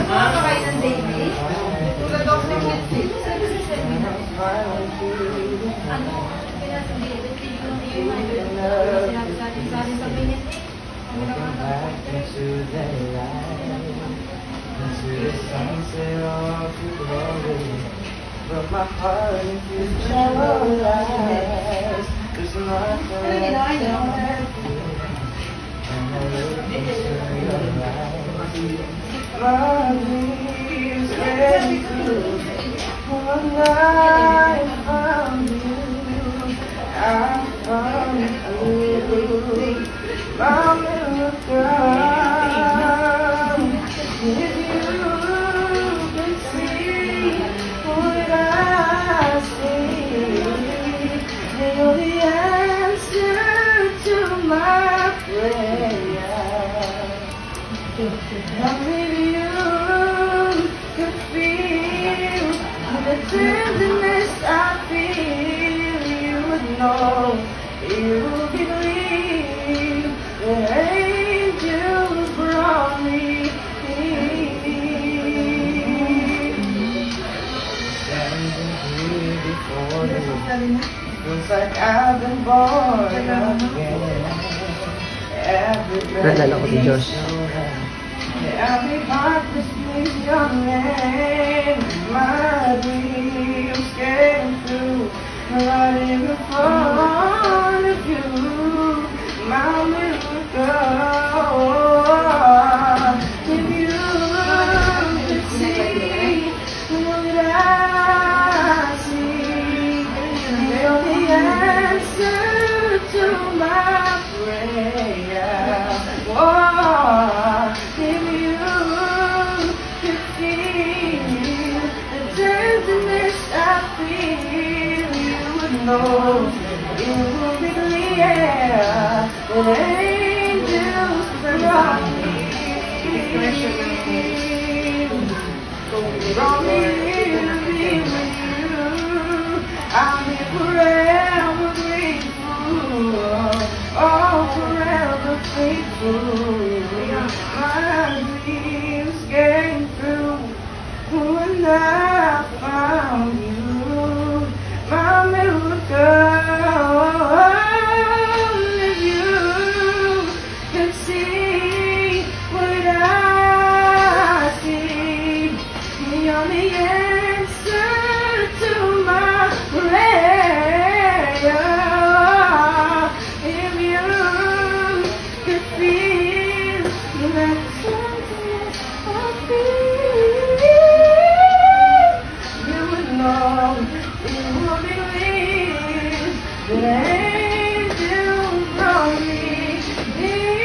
Makakain ng daily? Tulad ako ng kids. Ano? But my heart if you realize there's nothing left and I look into your eyes. My dreams ready to one night found you. I found you. I'm in the ground. If you can see what I see, you're the answer to my prayer. Only you can feel the tenderness I feel. You would know, you would believe the angels brought me here. Standing here before you, feels like I've been born again. Naalala ko si Josh. Every heart that sleeps young and my dreams came true. Right in the front of you, my miracle. If you could see what I see, you're the answer to my prayer. Oh, if you could feel the tenderness I feel, you would know, you would believe that angels brought me. Brought me here to be with you. I'll be forever grateful. Oh, forever faithful. My dreams came true when I found you, my miracle. If you could see what I see, you're the answer to my prayer. If you could feel that tenderness I feel, you would know, you would believe that angels brought me here.